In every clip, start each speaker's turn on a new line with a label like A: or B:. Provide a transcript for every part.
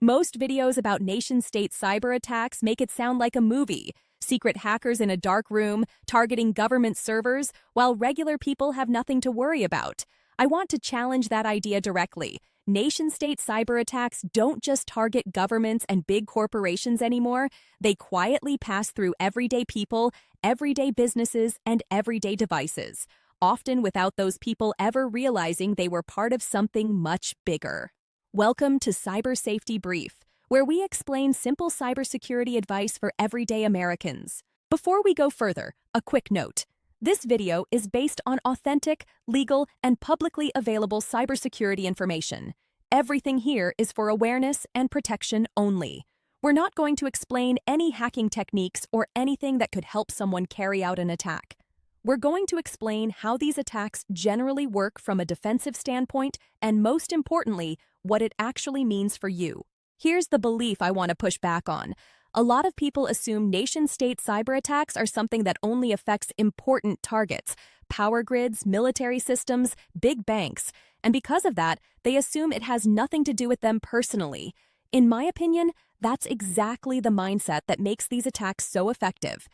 A: Most videos about nation-state cyber attacks make it sound like a movie. Secret hackers in a dark room, targeting government servers, while regular people have nothing to worry about. I want to challenge that idea directly. Nation-state cyber attacks don't just target governments and big corporations anymore. They quietly pass through everyday people, everyday businesses, and everyday devices, often without those people ever realizing they were part of something much bigger. Welcome to Cyber Safety Brief, where we explain simple cybersecurity advice for everyday Americans. Before we go further, a quick note. This video is based on authentic, legal, and publicly available cybersecurity information. Everything here is for awareness and protection only. We're not going to explain any hacking techniques or anything that could help someone carry out an attack. We're going to explain how these attacks generally work from a defensive standpoint and, most importantly, what it actually means for you. Here's the belief I want to push back on. A lot of people assume nation-state cyber attacks are something that only affects important targets, power grids, military systems, big banks, and because of that, they assume it has nothing to do with them personally. In my opinion, that's exactly the mindset that makes these attacks so effective.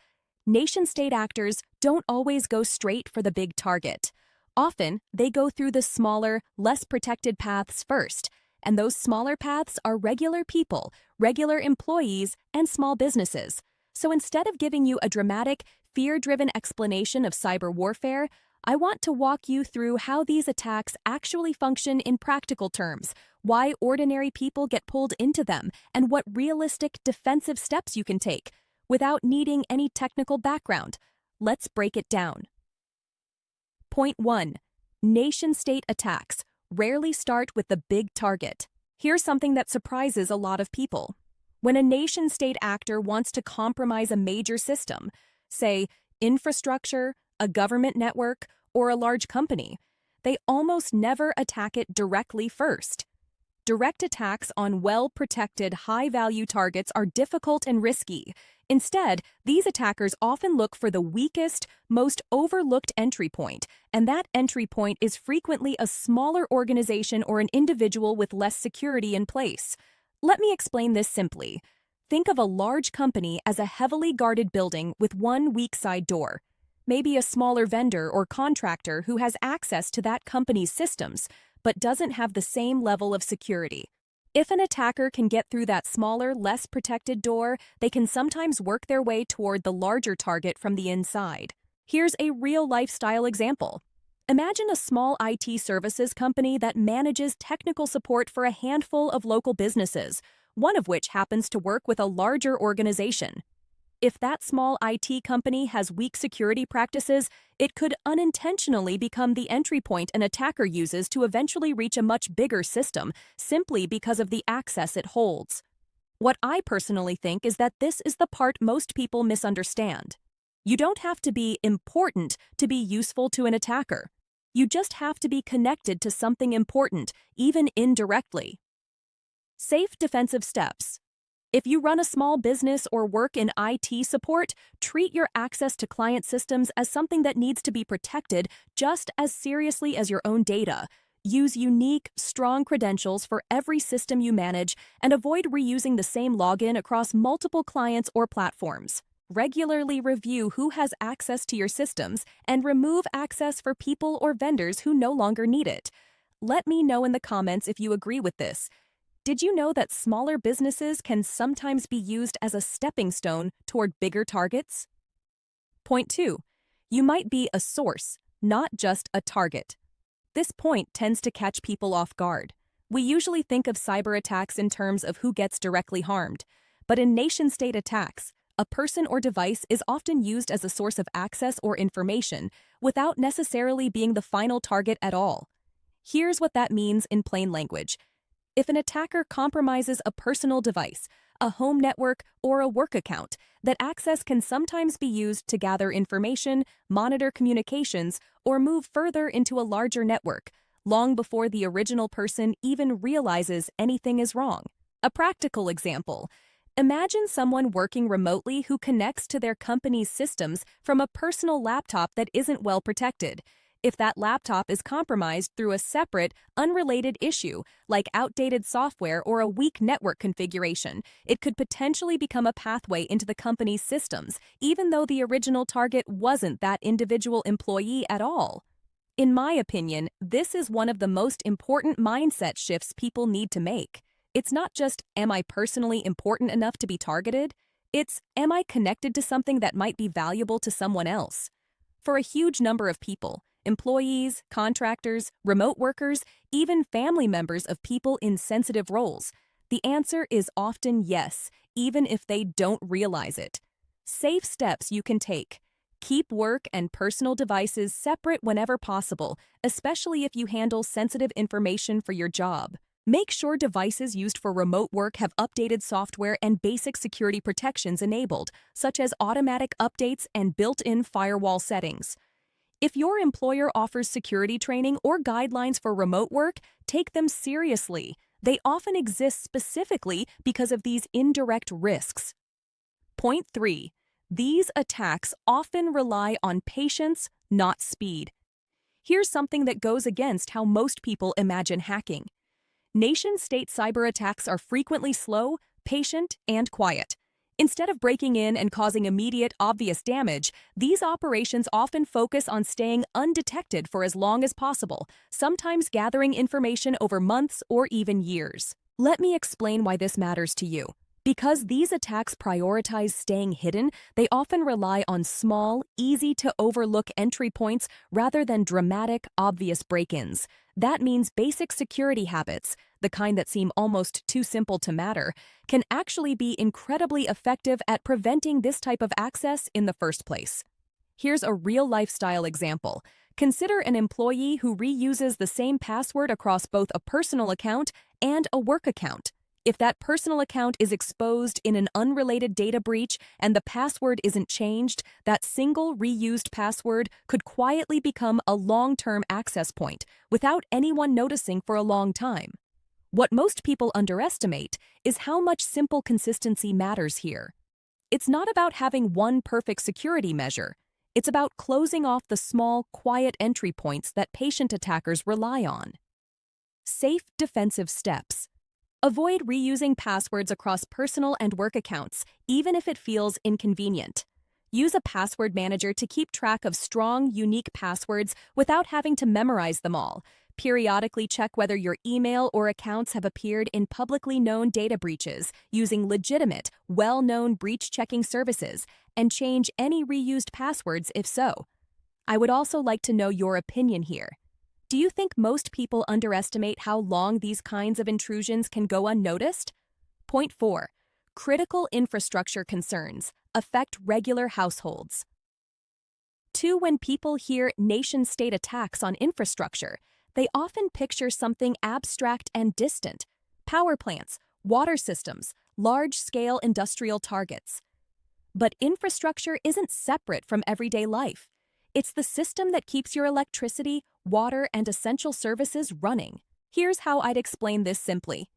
A: Nation-state actors don't always go straight for the big target. Often, they go through the smaller, less protected paths first, and those smaller paths are regular people, regular employees, and small businesses. So instead of giving you a dramatic, fear-driven explanation of cyber warfare, I want to walk you through how these attacks actually function in practical terms, why ordinary people get pulled into them, and what realistic defensive steps you can take without needing any technical background. Let's break it down. Point 1. Nation-state attacks rarely start with the big target. Here's something that surprises a lot of people. When a nation-state actor wants to compromise a major system, say infrastructure, a government network, or a large company, they almost never attack it directly first. Direct attacks on well-protected, high-value targets are difficult and risky. Instead, these attackers often look for the weakest, most overlooked entry point, and that entry point is frequently a smaller organization or an individual with less security in place. Let me explain this simply. Think of a large company as a heavily guarded building with one weak side door. Maybe a smaller vendor or contractor who has access to that company's systems, but doesn't have the same level of security. If an attacker can get through that smaller, less protected door, they can sometimes work their way toward the larger target from the inside. Here's a real lifestyle example. Imagine a small IT services company that manages technical support for a handful of local businesses, one of which happens to work with a larger organization. If that small IT company has weak security practices, it could unintentionally become the entry point an attacker uses to eventually reach a much bigger system, simply because of the access it holds. What I personally think is that this is the part most people misunderstand. You don't have to be important to be useful to an attacker. You just have to be connected to something important, even indirectly. Safe defensive steps. If you run a small business or work in IT support, treat your access to client systems as something that needs to be protected just as seriously as your own data. Use unique, strong credentials for every system you manage and avoid reusing the same login across multiple clients or platforms. Regularly review who has access to your systems and remove access for people or vendors who no longer need it. Let me know in the comments if you agree with this. Did you know that smaller businesses can sometimes be used as a stepping stone toward bigger targets? Point 2. You might be a source, not just a target. This point tends to catch people off guard. We usually think of cyber attacks in terms of who gets directly harmed, but in nation-state attacks, a person or device is often used as a source of access or information without necessarily being the final target at all. Here's what that means in plain language. If an attacker compromises a personal device, a home network, or a work account, that access can sometimes be used to gather information, monitor communications, or move further into a larger network, long before the original person even realizes anything is wrong. A practical example. Imagine someone working remotely who connects to their company's systems from a personal laptop that isn't well protected. If that laptop is compromised through a separate, unrelated issue, like outdated software or a weak network configuration, it could potentially become a pathway into the company's systems, even though the original target wasn't that individual employee at all. In my opinion, this is one of the most important mindset shifts people need to make. It's not just, am I personally important enough to be targeted? It's, am I connected to something that might be valuable to someone else? For a huge number of people, employees, contractors, remote workers, even family members of people in sensitive roles, the answer is often yes, even if they don't realize it. Safe steps you can take. Keep work and personal devices separate whenever possible, especially if you handle sensitive information for your job. Make sure devices used for remote work have updated software and basic security protections enabled, such as automatic updates and built-in firewall settings. If your employer offers security training or guidelines for remote work, take them seriously. They often exist specifically because of these indirect risks. Point 3. These attacks often rely on patience, not speed. Here's something that goes against how most people imagine hacking. Nation-state cyber attacks are frequently slow, patient, and quiet. Instead of breaking in and causing immediate, obvious damage, these operations often focus on staying undetected for as long as possible, sometimes gathering information over months or even years. Let me explain why this matters to you. Because these attacks prioritize staying hidden, they often rely on small, easy-to-overlook entry points rather than dramatic, obvious break-ins. That means basic security habits, the kind that seem almost too simple to matter, can actually be incredibly effective at preventing this type of access in the first place. Here's a real lifestyle example. Consider an employee who reuses the same password across both a personal account and a work account. If that personal account is exposed in an unrelated data breach and the password isn't changed, that single reused password could quietly become a long-term access point without anyone noticing for a long time. What most people underestimate is how much simple consistency matters here. It's not about having one perfect security measure. It's about closing off the small, quiet entry points that patient attackers rely on. Safe defensive steps. Avoid reusing passwords across personal and work accounts, even if it feels inconvenient. Use a password manager to keep track of strong, unique passwords without having to memorize them all. Periodically check whether your email or accounts have appeared in publicly known data breaches using legitimate, well-known breach-checking services, and change any reused passwords if so. I would also like to know your opinion here. Do you think most people underestimate how long these kinds of intrusions can go unnoticed? Point 4. Critical infrastructure concerns affect regular households. 2. When people hear nation-state attacks on infrastructure, they often picture something abstract and distant: power plants, water systems, large-scale industrial targets. But infrastructure isn't separate from everyday life. It's the system that keeps your electricity, water, and essential services running. Here's how I'd explain this simply.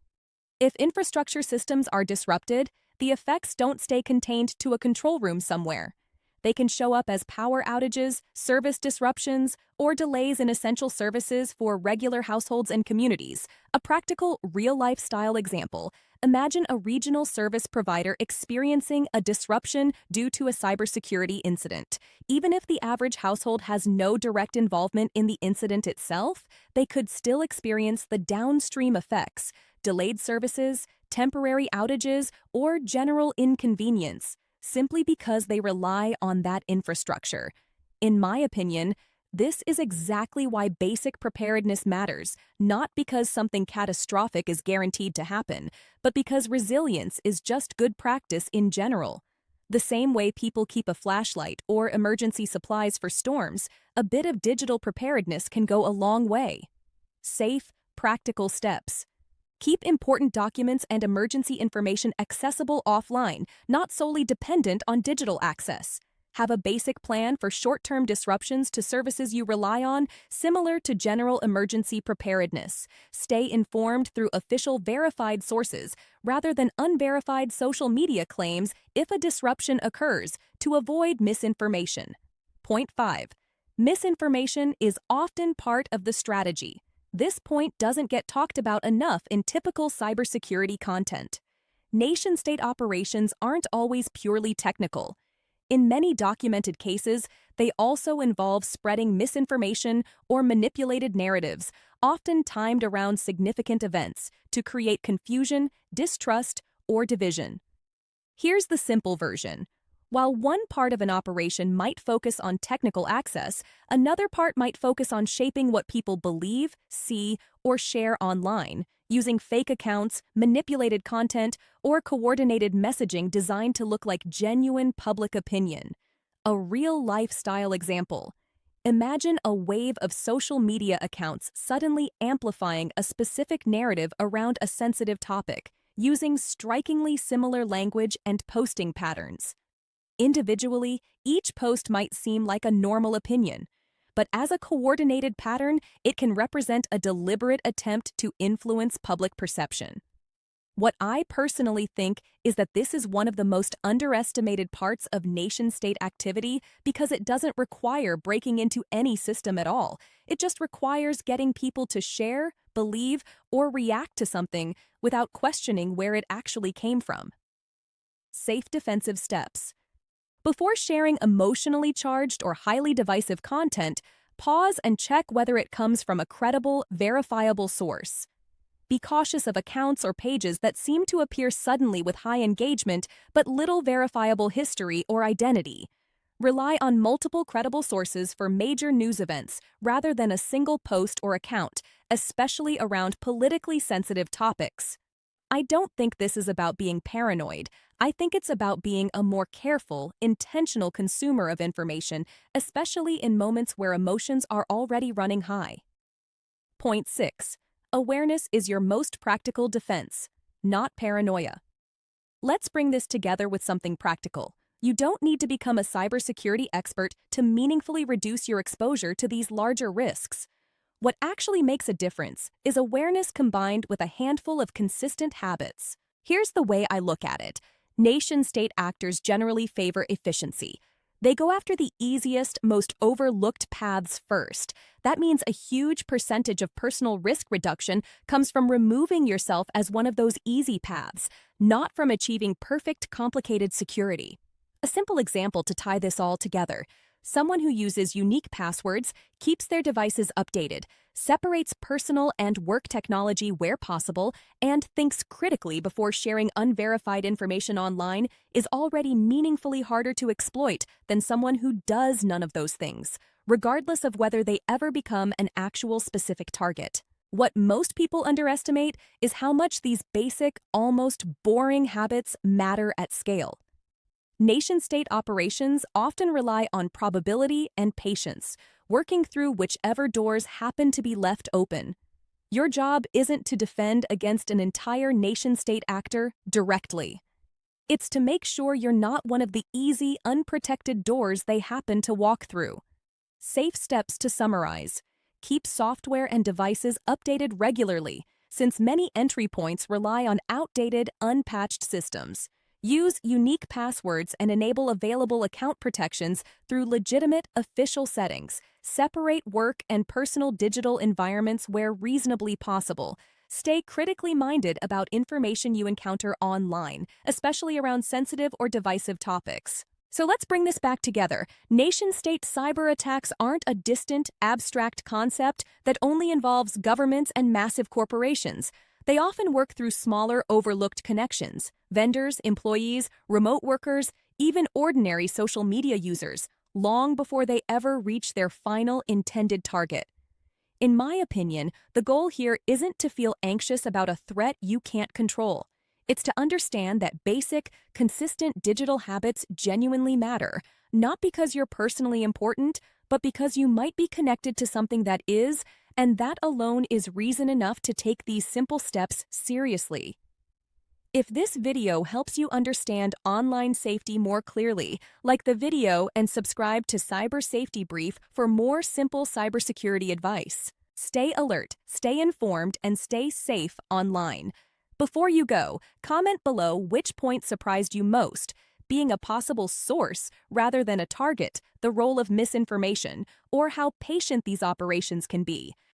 A: If infrastructure systems are disrupted, the effects don't stay contained to a control room somewhere. They can show up as power outages, service disruptions, or delays in essential services for regular households and communities. A practical, real-life style example: imagine a regional service provider experiencing a disruption due to a cybersecurity incident. Even if the average household has no direct involvement in the incident itself, they could still experience the downstream effects: delayed services, temporary outages, or general inconvenience, simply because they rely on that infrastructure. In my opinion, this is exactly why basic preparedness matters, not because something catastrophic is guaranteed to happen, but because resilience is just good practice in general. The same way people keep a flashlight or emergency supplies for storms, a bit of digital preparedness can go a long way. Safe, practical steps. Keep important documents and emergency information accessible offline, not solely dependent on digital access. Have a basic plan for short-term disruptions to services you rely on, similar to general emergency preparedness. Stay informed through official verified sources, rather than unverified social media claims if a disruption occurs, to avoid misinformation. Point 5. Misinformation is often part of the strategy. This point doesn't get talked about enough in typical cybersecurity content. Nation-state operations aren't always purely technical. In many documented cases, they also involve spreading misinformation or manipulated narratives, often timed around significant events, to create confusion, distrust, or division. Here's the simple version. While one part of an operation might focus on technical access, another part might focus on shaping what people believe, see, or share online, using fake accounts, manipulated content, or coordinated messaging designed to look like genuine public opinion. A real lifestyle example. Imagine a wave of social media accounts suddenly amplifying a specific narrative around a sensitive topic, using strikingly similar language and posting patterns. Individually, each post might seem like a normal opinion, but as a coordinated pattern, it can represent a deliberate attempt to influence public perception. What I personally think is that this is one of the most underestimated parts of nation-state activity because it doesn't require breaking into any system at all. It just requires getting people to share, believe, or react to something without questioning where it actually came from. Safe defensive steps. Before sharing emotionally charged or highly divisive content, pause and check whether it comes from a credible, verifiable source. Be cautious of accounts or pages that seem to appear suddenly with high engagement but little verifiable history or identity. Rely on multiple credible sources for major news events rather than a single post or account, especially around politically sensitive topics. I don't think this is about being paranoid. I think it's about being a more careful, intentional consumer of information, especially in moments where emotions are already running high. Point 6. Awareness is your most practical defense, not paranoia. Let's bring this together with something practical. You don't need to become a cybersecurity expert to meaningfully reduce your exposure to these larger risks. What actually makes a difference is awareness combined with a handful of consistent habits. Here's the way I look at it. Nation-state actors generally favor efficiency. They go after the easiest, most overlooked paths first. That means a huge percentage of personal risk reduction comes from removing yourself as one of those easy paths, not from achieving perfect, complicated security. A simple example to tie this all together. Someone who uses unique passwords, keeps their devices updated, separates personal and work technology where possible, and thinks critically before sharing unverified information online is already meaningfully harder to exploit than someone who does none of those things, regardless of whether they ever become an actual specific target. What most people underestimate is how much these basic, almost boring habits matter at scale. Nation-state operations often rely on probability and patience, working through whichever doors happen to be left open. Your job isn't to defend against an entire nation-state actor directly. It's to make sure you're not one of the easy, unprotected doors they happen to walk through. Safe steps to summarize. Keep software and devices updated regularly, since many entry points rely on outdated, unpatched systems. Use unique passwords and enable available account protections through legitimate, official settings. Separate work and personal digital environments where reasonably possible. Stay critically minded about information you encounter online, especially around sensitive or divisive topics. So let's bring this back together. Nation-state cyber attacks aren't a distant, abstract concept that only involves governments and massive corporations. They often work through smaller, overlooked connections. Vendors, employees, remote workers, even ordinary social media users, long before they ever reach their final intended target. In my opinion, the goal here isn't to feel anxious about a threat you can't control. It's to understand that basic, consistent digital habits genuinely matter, not because you're personally important, but because you might be connected to something that is, and that alone is reason enough to take these simple steps seriously. If this video helps you understand online safety more clearly, like the video and subscribe to Cyber Safety Brief for more simple cybersecurity advice. Stay alert, stay informed, and stay safe online. Before you go, comment below which point surprised you most. being a possible source rather than a target, the role of misinformation, or how patient these operations can be.